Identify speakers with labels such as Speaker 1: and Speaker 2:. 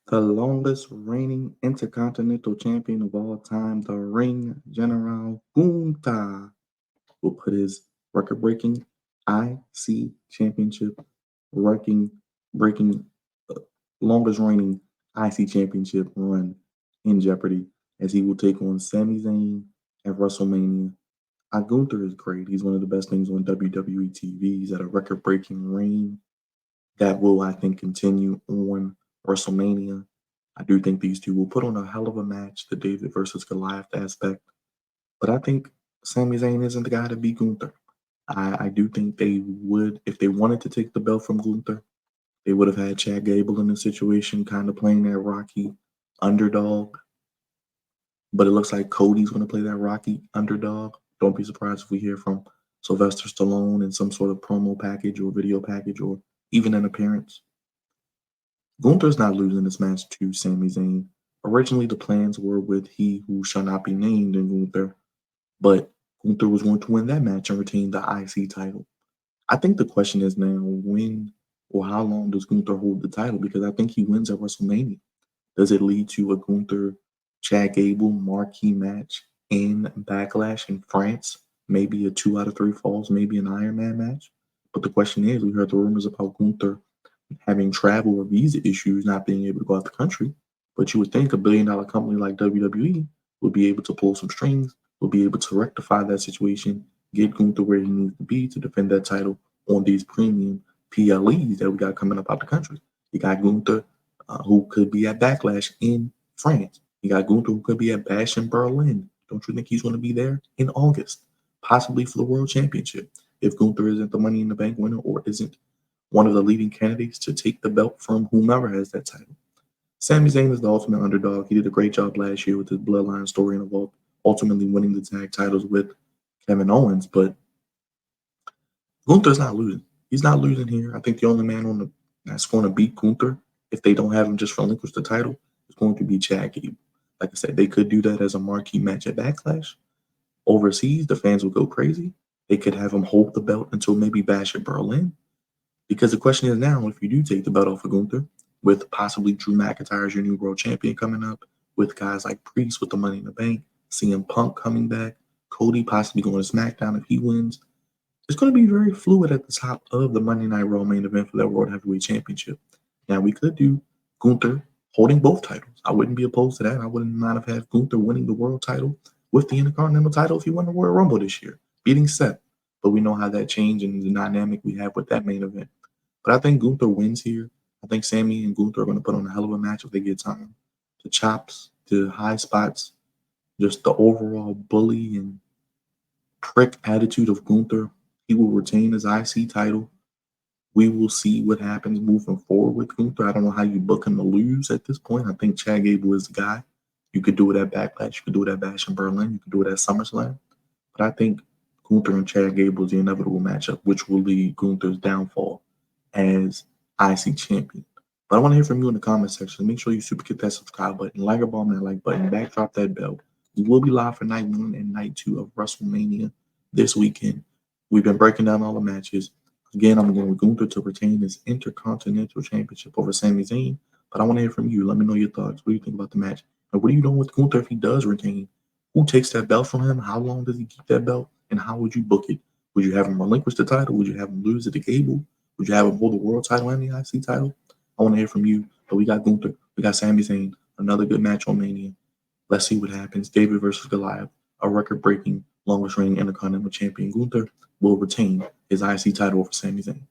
Speaker 1: The longest reigning Intercontinental Champion of all time, the Ring General Gunther, will put his record-breaking IC Championship, breaking, breaking, uh, longest reigning IC Championship run in jeopardy as he will take on Sami Zayn at WrestleMania. Gunther is great. He's one of the best things on WWE TV. He's at a record-breaking reign that will, I think, continue on WrestleMania. I do think these two will put on a hell of a match, the David versus Goliath aspect. But I think Sami Zayn isn't the guy to beat Gunther. I do think they would, if they wanted to take the belt from Gunther, they would have had Chad Gable in the situation, kind of playing that Rocky underdog. But it looks like Cody's going to play that Rocky underdog. Don't be surprised if we hear from Sylvester Stallone in some sort of promo package or video package or even an appearance. Gunther's not losing this match to Sami Zayn. Originally, the plans were with he who shall not be named in Gunther, but Gunther was going to win that match and retain the IC title. I think the question is now when or how long does Gunther hold the title? Because I think he wins at WrestleMania. Does it lead to a Gunther Chad Gable marquee match in Backlash in France? Maybe a 2 out of 3 falls, maybe an Iron Man match. But the question is, we heard the rumors about Gunther having travel or visa issues, not being able to go out the country. But you would think a billion-dollar company like WWE would be able to pull some strings, would be able to rectify that situation, get Gunther where he needs to be to defend that title on these premium PLEs that we got coming up out the country. You got Gunther, who could be at Backlash in France. You got Gunther, who could be at Bash in Berlin. Don't you think he's going to be there in August, possibly for the World Championship? If Gunther isn't the Money in the Bank winner or isn't one of the leading candidates to take the belt from whomever has that title. Sami Zayn is the ultimate underdog. He did a great job last year with his Bloodline story and ultimately winning the tag titles with Kevin Owens. But Gunther's not losing. He's not losing here. I think the only man that's going to beat Gunther, if they don't have him just relinquish the title, is going to be Chad Gable. Like I said, they could do that as a marquee match at Backlash. Overseas, the fans will go crazy. They could have him hold the belt until maybe Bash at Berlin. Because the question is now, if you do take the belt off of Gunther, with possibly Drew McIntyre as your new world champion coming up, with guys like Priest with the Money in the Bank, CM Punk coming back, Cody possibly going to SmackDown if he wins, it's going to be very fluid at the top of the Monday Night Raw main event for that World Heavyweight Championship. Now, we could do Gunther holding both titles. I wouldn't be opposed to that. I wouldn't mind have had Gunther winning the world title with the Intercontinental title if he won the Royal Rumble this year, beating Seth. But we know how that changed and the dynamic we have with that main event. But I think Gunther wins here. I think Sami and Gunther are going to put on a hell of a match if they get time. The chops, the high spots, just the overall bully and prick attitude of Gunther. He will retain his IC title. We will see what happens moving forward with Gunther. I don't know how you book him to lose at this point. I think Chad Gable is the guy. You could do it at Backlash. You could do it at Bash in Berlin. You could do it at SummerSlam. But I think Gunther and Chad Gable is the inevitable matchup, which will lead Gunther's downfall as IC champion. But I want to hear from you in the comment section. Make sure you super hit that subscribe button, like a bomb that like button, backdrop that bell. We will be live for night 1 and night 2 of WrestleMania this weekend. We've been breaking down all the matches. Again, I'm going with Gunther to retain his Intercontinental Championship over Sami Zayn. But I want to hear from you. Let me know your thoughts. What do you think about the match? And what are you doing with Gunther if he does retain? Who takes that belt from him? How long does he keep that belt? And how would you book it? Would you have him relinquish the title? Would you have him lose it to Gable? Would you have him hold the world title and the IC title? I want to hear from you. But we got Gunther. We got Sami Zayn. Another good match on Mania. Let's see what happens. David versus Goliath. A record-breaking, longest-reigning Intercontinental Champion Gunther will retain his IC title over Sami Zayn.